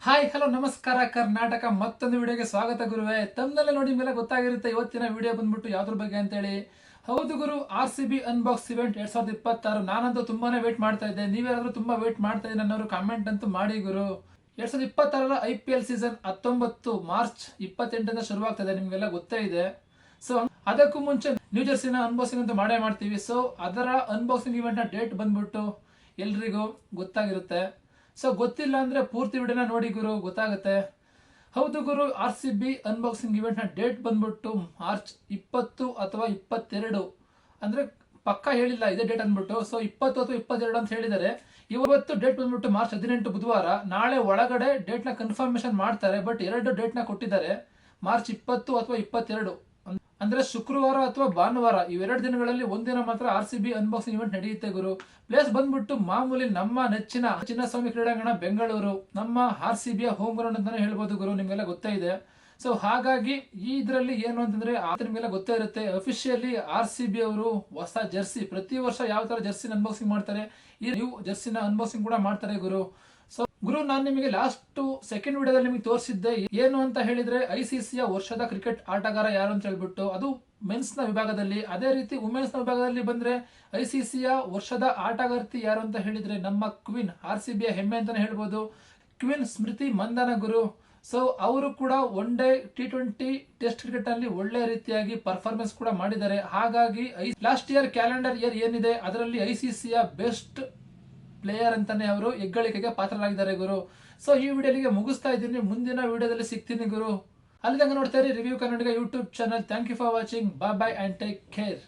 Hi hello ನಮಸ್ಕಾರ ಕರ್ನಾಟಕ ಮತ್ತೊಂದು ವಿಡಿಯೋಗೆ ಸ್ವಾಗತ ಗುರುವೆ. ತಮ್ಮನೆಲ್ಲ ನೋಡಿ ನಿಮ್ಗೆಲ್ಲ ಗೊತ್ತಾಗಿರುತ್ತೆ ಇವತ್ತಿನ ವಿಡಿಯೋ ಬಂದ್ಬಿಟ್ಟು ಯಾವ್ದ್ರ ಬಗ್ಗೆ ಅಂತೇಳಿ. ಹೌದು ಗುರು, RCB ಅನ್ಬಾಕ್ಸ್ ಇವೆಂಟ್ 2026 ನಾನಂತೂ ತುಂಬಾನೇ ವೇಟ್ ಮಾಡ್ತಾ ಇದ್ದೆ. ನೀವ್ಯಾರಾದ್ರೂ ತುಂಬಾ ವೇಟ್ ಮಾಡ್ತಾ ಇದ್ದೀನಿ ಅನ್ನೋರು ಕಾಮೆಂಟ್ ಅಂತೂ ಮಾಡಿ ಗುರು. 2026 IPL ಸೀಸನ್ 19 ಮಾರ್ಚ್ 28 ಶುರುವಾಗ್ತದೆ, ನಿಮ್ಗೆಲ್ಲ ಗೊತ್ತೇ ಇದೆ. ಸೊ ಅದಕ್ಕೂ ಮುಂಚೆ ನ್ಯೂ ಜರ್ಸಿನ ಅನ್ಬಾಕ್ಸಿಂಗ್ ಅಂತೂ ಮಾಡೇ ಮಾಡ್ತೀವಿ. ಸೊ ಅದರ ಅನ್ಬಾಕ್ಸಿಂಗ್ ಇವೆಂಟ್ ನ ಡೇಟ್ ಬಂದ್ಬಿಟ್ಟು ಎಲ್ರಿಗೂ ಗೊತ್ತಾಗಿರುತ್ತೆ. ಸೊ ಗೊತ್ತಿಲ್ಲ ಅಂದ್ರೆ ಪೂರ್ತಿ ವಿಡಿಯೋನ ನೋಡಿ ಗುರು, ಗೊತ್ತಾಗುತ್ತೆ. ಹೌದು ಗುರು, RCB ಅನ್ಬಾಕ್ಸಿಂಗ್ ಇವೆಂಟ್ ನ ಡೇಟ್ ಬಂದ್ಬಿಟ್ಟು ಮಾರ್ಚ್ 20 ಅಥವಾ 22 ಅಂದ್ರೆ ಪಕ್ಕಾ ಹೇಳಿಲ್ಲ ಇದೇ ಡೇಟ್ ಅಂದ್ಬಿಟ್ಟು. ಸೊ 20 ಅಥವಾ 22 ಅಂತ ಹೇಳಿದ್ದಾರೆ. ಇವತ್ತು ಡೇಟ್ ಬಂದ್ಬಿಟ್ಟು ಮಾರ್ಚ್ 18 ಬುಧವಾರ. ನಾಳೆ ಒಳಗಡೆ ಡೇಟ್ ನ ಕನ್ಫರ್ಮೇಶನ್ ಮಾಡ್ತಾರೆ. ಬಟ್ ಎರಡು ಡೇಟ್ ನ ಕೊಟ್ಟಿದ್ದಾರೆ, ಮಾರ್ಚ್ 20 ಅಥವಾ 22. ಅಂದ್ರೆ ಶುಕ್ರವಾರ ಅಥವಾ ಭಾನುವಾರ, ಇವೆರಡು ದಿನಗಳಲ್ಲಿ ಒಂದಿನ ಮಾತ್ರ RCB ಅನ್ಬಾಕ್ಸಿಂಗ್ ಇವೆಂಟ್ ನಡೆಯುತ್ತೆ ಗುರು. ಪ್ಲೇಸ್ ಬಂದ್ಬಿಟ್ಟು ಮಾಮೂಲಿ ನಮ್ಮ ನೆಚ್ಚಿನ ಚಿನ್ನಸ್ವಾಮಿ ಕ್ರೀಡಾಂಗಣ ಬೆಂಗಳೂರು, ನಮ್ಮ RCB ಹೋಮ್ ಗ್ರೌಂಡ್ ಅಂತಾನೆ ಹೇಳ್ಬೋದು ಗುರು, ನಿಮ್ಗೆಲ್ಲ ಗೊತ್ತೇ ಇದೆ. ಸೊ ಹಾಗಾಗಿ ಈ ಇದರಲ್ಲಿ ಏನು ಅಂತಂದ್ರೆ ನಿಮ್ಗೆಲ್ಲ ಗೊತ್ತೇ ಇರುತ್ತೆ, ಅಫಿಷಿಯಲಿ RCB ಅವರು ಹೊಸ ಜರ್ಸಿ, ಪ್ರತಿ ವರ್ಷ ಯಾವ ತರ ಜರ್ಸಿನ ಅನ್ಬಾಕ್ಸಿಂಗ್ ಮಾಡ್ತಾರೆ, ಈ ನ್ಯೂ ಜರ್ಸಿನ ಅನ್ಬಾಕ್ಸಿಂಗ್ ಕೂಡ ಮಾಡ್ತಾರೆ ಗುರು. ಸೊ ಗುರು, ನಾನು ನಿಮಗೆ ಲಾಸ್ಟ್ ಸೆಕೆಂಡ್ ವಿಡಿಯೋದಲ್ಲಿ ನಿಮಗೆ ತೋರಿಸಿದ್ದೆ ಏನು ಅಂತ ಹೇಳಿದ್ರೆ ICCಯ ವರ್ಷದ ಕ್ರಿಕೆಟ್ ಆಟಗಾರ ಯಾರು ಅಂತ ಹೇಳ್ಬಿಟ್ಟು, ಅದು ಮೆನ್ಸ್ ನ ವಿಭಾಗದಲ್ಲಿ. ಅದೇ ರೀತಿ ವುಮೆನ್ಸ್ ನ ವಿಭಾಗದಲ್ಲಿ ಬಂದ್ರೆ ICCಯ ವರ್ಷದ ಆಟಗಾರ್ತಿ ಯಾರು ಅಂತ ಹೇಳಿದ್ರೆ ನಮ್ಮ ಕ್ವೀನ್, RCBಯ ಹೆಮ್ಮೆ ಅಂತಾನೆ ಹೇಳ್ಬೋದು, ಕ್ವೀನ್ ಸ್ಮೃತಿ ಮಂದನ ಗುರು. ಸೊ ಅವರು ಕೂಡ one day T20 test cricket ಅಲ್ಲಿ ಒಳ್ಳೆ ರೀತಿಯಾಗಿ ಪರ್ಫಾರ್ಮೆನ್ಸ್ ಕೂಡ ಮಾಡಿದ್ದಾರೆ. ಹಾಗಾಗಿ ಲಾಸ್ಟ್ ಇಯರ್ ಕ್ಯಾಲೆಂಡರ್ ಇಯರ್ ಏನಿದೆ ಅದರಲ್ಲಿ ICCಯ ಬೆಸ್ಟ್ ಪ್ಲೇಯರ್ ಅಂತಾನೆ ಅವರು ಹೆಗ್ಗಳಿಕೆಗೆ ಪಾತ್ರರಾಗಿದ್ದಾರೆ ಗುರು. ಸೊ ಈ ವಿಡಿಯೋಲಿಗೆ ಮುಗಿಸ್ತಾ ಇದ್ದೀನಿ, ಮುಂದಿನ ವಿಡಿಯೋದಲ್ಲಿ ಸಿಗ್ತೀನಿ ಗುರು. ಅಲ್ಲಿ ತನಕ ನೋಡ್ತಾ ಇರಿ review Kannadiga YouTube channel. Thank you for watching. Bye bye and take care.